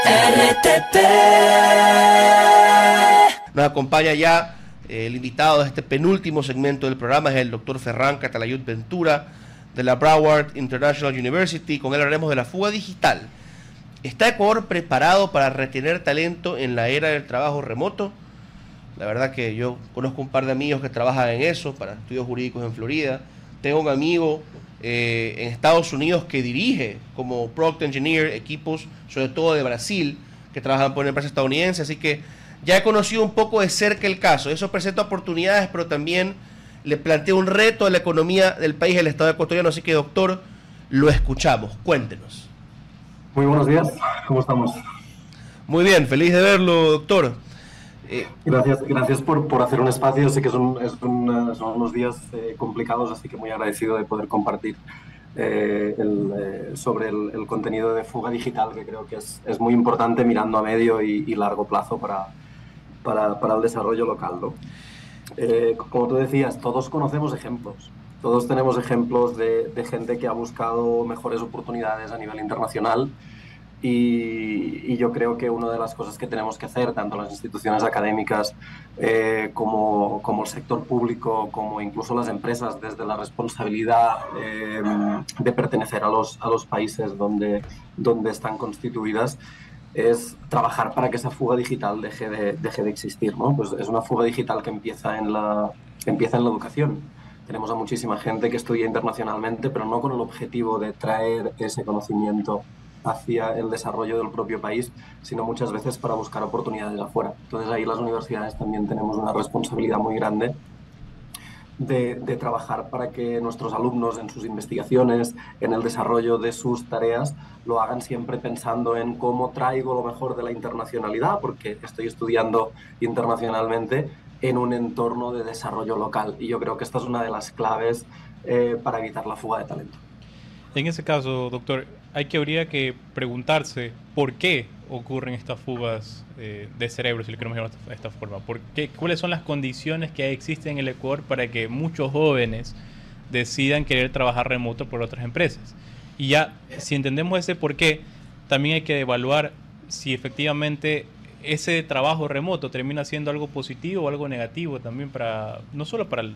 RTP. Nos acompaña ya el invitado de este penúltimo segmento del programa, es el doctor Ferran Catalayud Ventura, de la Broward International University. Con él hablaremos de la fuga digital. ¿Está Ecuador preparado para retener talento en la era del trabajo remoto? La verdad que yo conozco un par de amigos que trabajan en eso, para estudios jurídicos en Florida. Tengo un amigo en Estados Unidos que dirige como Product Engineer equipos, sobre todo de Brasil, que trabajan por una empresa estadounidense, así que ya he conocido un poco de cerca el caso. Eso presenta oportunidades, pero también le plantea un reto a la economía del país, el Estado ecuatoriano. Así que, doctor, lo escuchamos. Cuéntenos. Muy buenos días, ¿cómo estamos? Muy bien, feliz de verlo, doctor. Gracias por hacer un espacio. Sé que son unos días complicados, así que muy agradecido de poder compartir sobre el contenido de fuga digital, que creo que es muy importante mirando a medio y largo plazo para el desarrollo local, ¿no? Como tú decías, todos conocemos ejemplos. Todos tenemos ejemplos de gente que ha buscado mejores oportunidades a nivel internacional. Y yo creo que una de las cosas que tenemos que hacer, tanto las instituciones académicas como el sector público, como incluso las empresas, desde la responsabilidad de pertenecer a los países donde están constituidas, es trabajar para que esa fuga digital deje de existir, ¿no? Pues es una fuga digital que empieza en la educación. Tenemos a muchísima gente que estudia internacionalmente, pero no con el objetivo de traer ese conocimiento hacia el desarrollo del propio país, sino muchas veces para buscar oportunidades afuera. Entonces ahí las universidades también tenemos una responsabilidad muy grande de trabajar para que nuestros alumnos en sus investigaciones, en el desarrollo de sus tareas, lo hagan siempre pensando en cómo traigo lo mejor de la internacionalidad, porque estoy estudiando internacionalmente en un entorno de desarrollo local. Y yo creo que esta es una de las claves para evitar la fuga de talento. En ese caso, doctor, habría que preguntarse por qué ocurren estas fugas de cerebro, si lo queremos llamar de esta forma. ¿Cuáles son las condiciones que existen en el Ecuador para que muchos jóvenes decidan querer trabajar remoto por otras empresas? Y ya, si entendemos ese por qué, también hay que evaluar si efectivamente ese trabajo remoto termina siendo algo positivo o algo negativo también no solo para la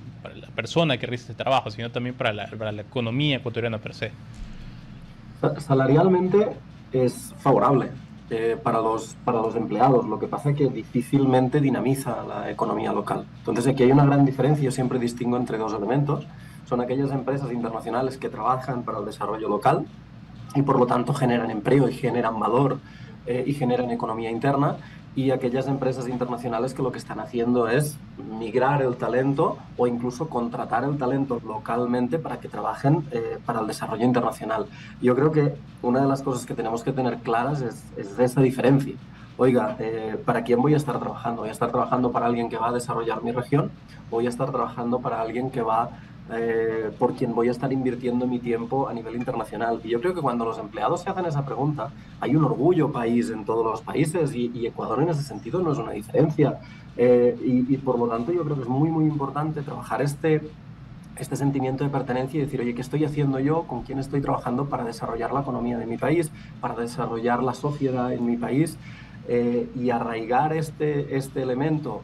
persona que realiza este trabajo, sino también para la economía ecuatoriana per se. Salarialmente es favorable para los empleados, lo que pasa es que difícilmente dinamiza la economía local. Entonces aquí hay una gran diferencia. Yo siempre distingo entre dos elementos. Son aquellas empresas internacionales que trabajan para el desarrollo local y por lo tanto generan empleo y generan valor y generan economía interna, y aquellas empresas internacionales que lo que están haciendo es migrar el talento o incluso contratar el talento localmente para que trabajen para el desarrollo internacional. Yo creo que una de las cosas que tenemos que tener claras es esa diferencia. Oiga, ¿para quién voy a estar trabajando? ¿Voy a estar trabajando para alguien que va a desarrollar mi región? ¿O voy a estar trabajando para alguien que va por quien voy a estar invirtiendo mi tiempo a nivel internacional? Y yo creo que cuando los empleados se hacen esa pregunta, hay un orgullo país en todos los países, y Ecuador en ese sentido no es una diferencia. Y por lo tanto yo creo que es muy, muy importante trabajar este sentimiento de pertenencia y decir, oye, ¿qué estoy haciendo yo? ¿Con quién estoy trabajando para desarrollar la economía de mi país? Para desarrollar la sociedad en mi país. Y arraigar este elemento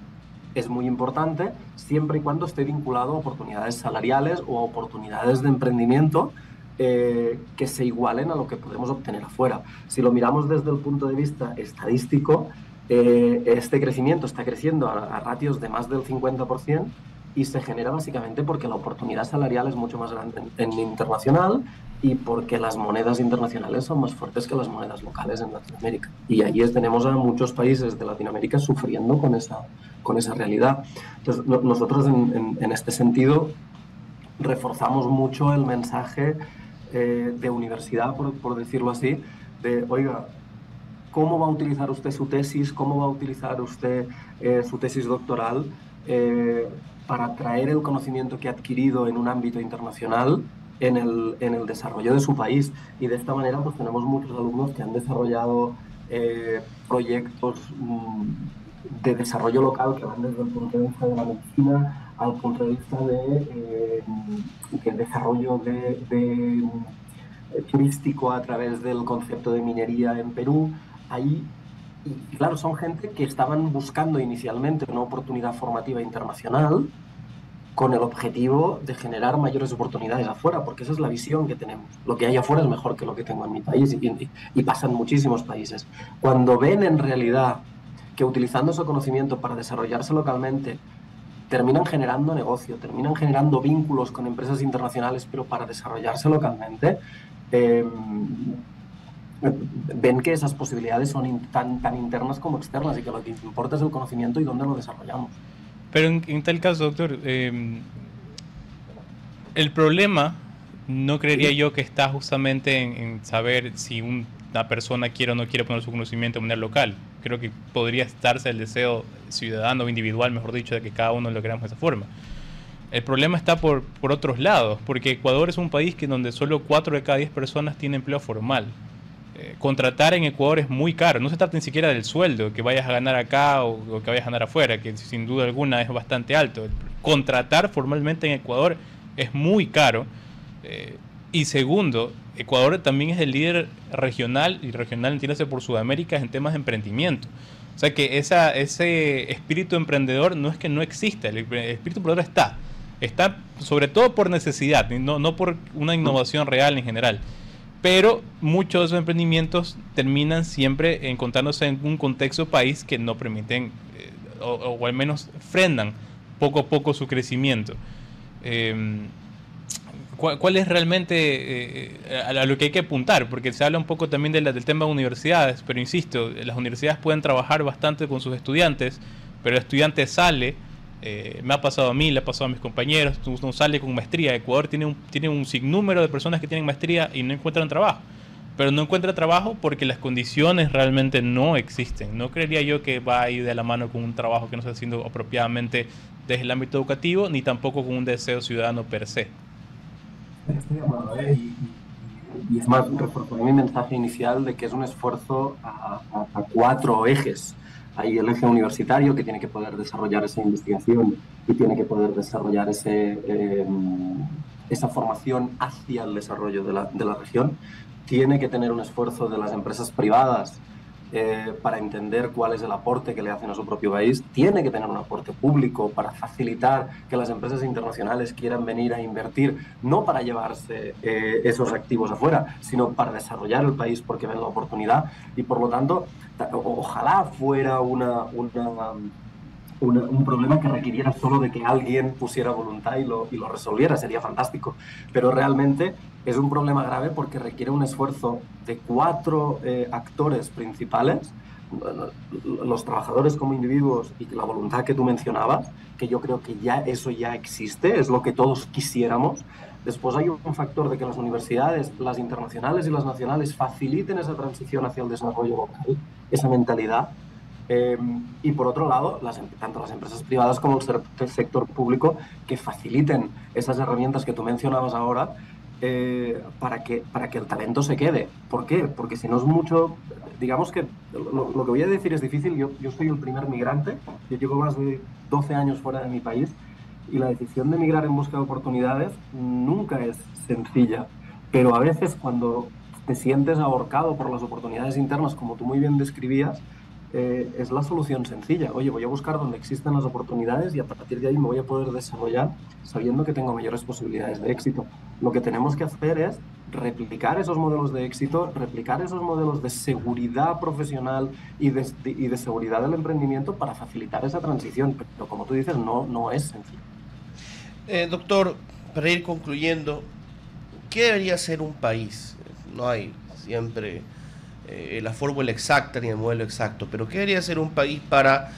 es muy importante, siempre y cuando esté vinculado a oportunidades salariales o a oportunidades de emprendimiento que se igualen a lo que podemos obtener afuera. Si lo miramos desde el punto de vista estadístico, este crecimiento está creciendo a ratios de más del 50%, y se genera básicamente porque la oportunidad salarial es mucho más grande en internacional y porque las monedas internacionales son más fuertes que las monedas locales en Latinoamérica. Y ahí tenemos a muchos países de Latinoamérica sufriendo con esa realidad. Entonces, nosotros en este sentido reforzamos mucho el mensaje de universidad, por decirlo así, de, oiga, ¿cómo va a utilizar usted su tesis? ¿Cómo va a utilizar usted su tesis doctoral para traer el conocimiento que ha adquirido en un ámbito internacional en el desarrollo de su país? Y de esta manera pues tenemos muchos alumnos que han desarrollado proyectos de desarrollo local que van desde el punto de vista de la medicina al punto de vista de desarrollo turístico a través del concepto de minería en Perú, ahí, y claro, son gente que estaban buscando inicialmente una oportunidad formativa internacional con el objetivo de generar mayores oportunidades afuera, porque esa es la visión que tenemos. Lo que hay afuera es mejor que lo que tengo en mi país y pasa en muchísimos países. Cuando ven en realidad que utilizando ese conocimiento para desarrollarse localmente, terminan generando negocio, terminan generando vínculos con empresas internacionales, pero para desarrollarse localmente, ven que esas posibilidades son tan internas como externas y que lo que importa es el conocimiento y dónde lo desarrollamos. Pero en tal caso, doctor, el problema no creería yo que está justamente en saber si una persona quiere o no quiere poner su conocimiento de manera local. Creo que podría estarse el deseo ciudadano o individual, mejor dicho, de que cada uno lo queramos de esa forma. El problema está por otros lados, porque Ecuador es un país donde solo 4 de cada 10 personas tienen empleo formal. Contratar en Ecuador es muy caro. No se trata ni siquiera del sueldo que vayas a ganar acá o que vayas a ganar afuera, que sin duda alguna es bastante alto. Contratar formalmente en Ecuador es muy caro. Y segundo, Ecuador también es el líder regional, y regional entiéndase por Sudamérica, en temas de emprendimiento. O sea que ese espíritu emprendedor no es que no exista, el espíritu emprendedor está sobre todo por necesidad, no por una innovación real en general. Pero muchos de esos emprendimientos terminan siempre encontrándose en un contexto país que no permiten, o al menos frenan poco a poco su crecimiento. ¿Cuál es realmente a lo que hay que apuntar? Porque se habla un poco también del tema de universidades, pero insisto, las universidades pueden trabajar bastante con sus estudiantes, pero el estudiante sale, me ha pasado a mí, le ha pasado a mis compañeros, uno sale con maestría. Ecuador tiene un sinnúmero de personas que tienen maestría y no encuentran trabajo, pero no encuentran trabajo porque las condiciones realmente no existen. No creería yo que va a ir de la mano con un trabajo que no se está haciendo apropiadamente desde el ámbito educativo, ni tampoco con un deseo ciudadano per se. Estoy de acuerdo, y es más, reforzar mi mensaje inicial de que es un esfuerzo a 4 ejes. Hay el eje universitario, que tiene que poder desarrollar esa investigación y tiene que poder desarrollar esa formación hacia el desarrollo de la región. Tiene que tener un esfuerzo de las empresas privadas para entender cuál es el aporte que le hacen a su propio país. Tiene que tener un aporte público para facilitar que las empresas internacionales quieran venir a invertir, no para llevarse esos activos afuera, sino para desarrollar el país porque ven la oportunidad. Y por lo tanto, ojalá fuera un problema que requiriera solo de que alguien pusiera voluntad y lo resolviera, sería fantástico. Pero realmente es un problema grave porque requiere un esfuerzo de 4 actores principales, los trabajadores como individuos y la voluntad que tú mencionabas, que yo creo que eso ya existe, es lo que todos quisiéramos. Después hay un factor de que las universidades, las internacionales y las nacionales, faciliten esa transición hacia el desarrollo local, esa mentalidad. Y por otro lado, tanto las empresas privadas como el sector público, que faciliten esas herramientas que tú mencionabas ahora para que el talento se quede. ¿Por qué? Porque si no es mucho, digamos que lo que voy a decir es difícil. Yo soy el primer migrante, yo llevo más de 12 años fuera de mi país y la decisión de migrar en busca de oportunidades nunca es sencilla, pero a veces cuando te sientes ahorcado por las oportunidades internas, como tú muy bien describías, es la solución sencilla. Oye, voy a buscar donde existen las oportunidades y a partir de ahí me voy a poder desarrollar sabiendo que tengo mayores posibilidades de éxito. Lo que tenemos que hacer es replicar esos modelos de éxito, replicar esos modelos de seguridad profesional y de seguridad del emprendimiento para facilitar esa transición. Pero como tú dices, no es sencillo. Doctor, para ir concluyendo, ¿qué debería ser un país? No hay siempre la fórmula exacta ni el modelo exacto, pero ¿qué debería ser un país para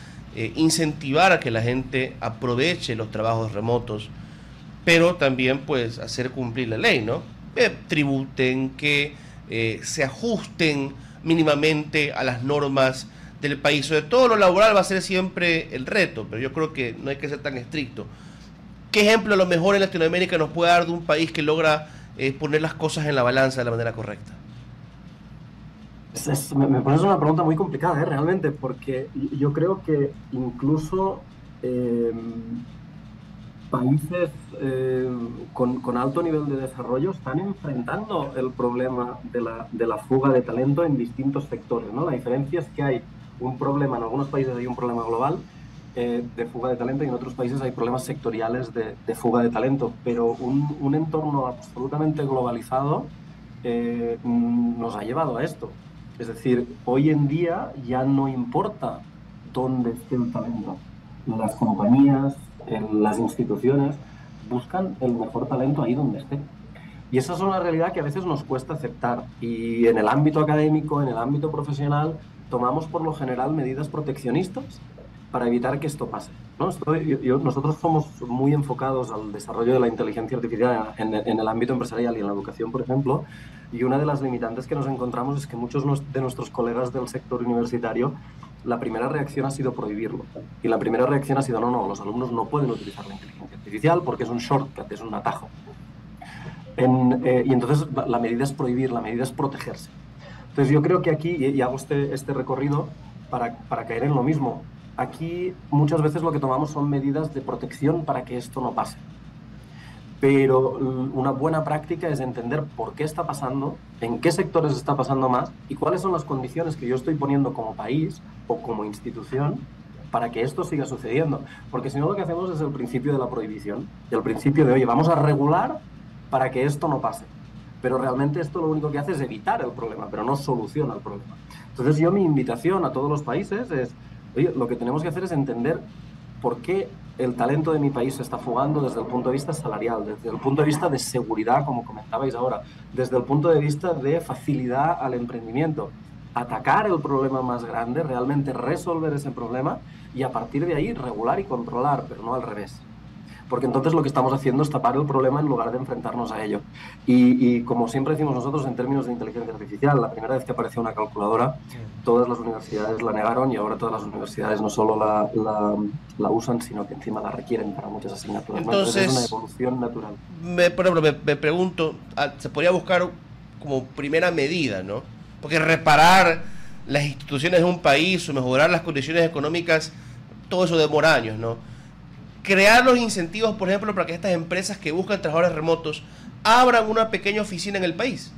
incentivar a que la gente aproveche los trabajos remotos, pero también pues hacer cumplir la ley, ¿no? Que tributen, que se ajusten mínimamente a las normas del país. Sobre todo lo laboral va a ser siempre el reto, pero yo creo que no hay que ser tan estricto. ¿Qué ejemplo a lo mejor en Latinoamérica nos puede dar de un país que logra poner las cosas en la balanza de la manera correcta? Me pones una pregunta muy complicada, realmente, porque yo creo que incluso países con alto nivel de desarrollo están enfrentando el problema de la fuga de talento en distintos sectores, ¿no? La diferencia es que hay un problema, en algunos países hay un problema global de fuga de talento y en otros países hay problemas sectoriales de fuga de talento, pero un entorno absolutamente globalizado nos ha llevado a esto. Es decir, hoy en día ya no importa dónde esté el talento. Las compañías, las instituciones buscan el mejor talento ahí donde esté. Y esa es una realidad que a veces nos cuesta aceptar. Y en el ámbito académico, en el ámbito profesional, tomamos por lo general medidas proteccionistas para evitar que esto pase, ¿no? Nosotros somos muy enfocados al desarrollo de la inteligencia artificial en el ámbito empresarial y en la educación, por ejemplo, y una de las limitantes que nos encontramos es que muchos de nuestros colegas del sector universitario, la primera reacción ha sido prohibirlo. Y la primera reacción ha sido, no, los alumnos no pueden utilizar la inteligencia artificial porque es un shortcut, es un atajo. Y entonces la medida es prohibir, la medida es protegerse. Entonces yo creo que aquí, y hago este recorrido para caer en lo mismo, aquí muchas veces lo que tomamos son medidas de protección para que esto no pase. Pero una buena práctica es entender por qué está pasando, en qué sectores está pasando más y cuáles son las condiciones que yo estoy poniendo como país o como institución para que esto siga sucediendo. Porque si no, lo que hacemos es el principio de la prohibición, el principio de, oye, vamos a regular para que esto no pase. Pero realmente esto lo único que hace es evitar el problema, pero no soluciona el problema. Entonces yo mi invitación a todos los países es, oye, lo que tenemos que hacer es entender por qué el talento de mi país se está fugando desde el punto de vista salarial, desde el punto de vista de seguridad, como comentabais ahora, desde el punto de vista de facilidad al emprendimiento. Atacar el problema más grande, realmente resolver ese problema y a partir de ahí regular y controlar, pero no al revés. Porque entonces lo que estamos haciendo es tapar el problema en lugar de enfrentarnos a ello. Y como siempre decimos nosotros en términos de inteligencia artificial, la primera vez que apareció una calculadora, todas las universidades la negaron y ahora todas las universidades no solo la usan, sino que encima la requieren para muchas asignaturas. Entonces, es una evolución natural. Por ejemplo, me pregunto, se podría buscar como primera medida, ¿no? Porque reparar las instituciones de un país o mejorar las condiciones económicas, todo eso demora años, ¿no? Crear los incentivos, por ejemplo, para que estas empresas que buscan trabajadores remotos abran una pequeña oficina en el país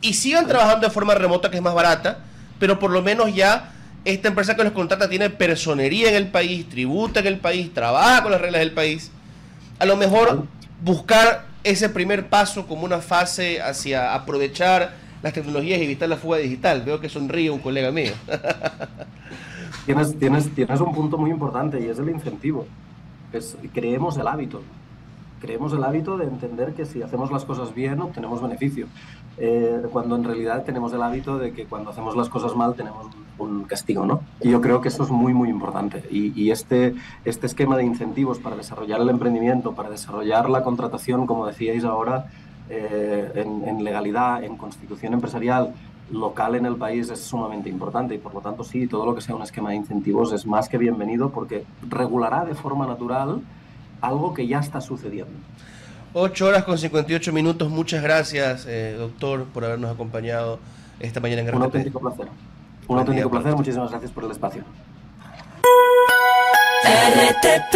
y sigan trabajando de forma remota, que es más barata, pero por lo menos ya esta empresa que los contrata tiene personería en el país, tributa en el país, trabaja con las reglas del país. A lo mejor buscar ese primer paso como una fase hacia aprovechar las tecnologías y evitar la fuga digital. Veo que sonríe un colega mío. Tienes un punto muy importante y es el incentivo. Creemos el hábito. Creemos el hábito de entender que si hacemos las cosas bien obtenemos beneficio. Cuando en realidad tenemos el hábito de que cuando hacemos las cosas mal tenemos un castigo, ¿no? Y yo creo que eso es muy, muy importante. Y este esquema de incentivos para desarrollar el emprendimiento, para desarrollar la contratación, como decíais ahora, en legalidad, en constitución empresarial local en el país es sumamente importante y por lo tanto sí, todo lo que sea un esquema de incentivos es más que bienvenido porque regulará de forma natural algo que ya está sucediendo. 8 horas con 58 minutos. Muchas gracias, doctor, por habernos acompañado esta mañana en RTP. Un auténtico placer. Un auténtico placer. Muchísimas gracias por el espacio. RTP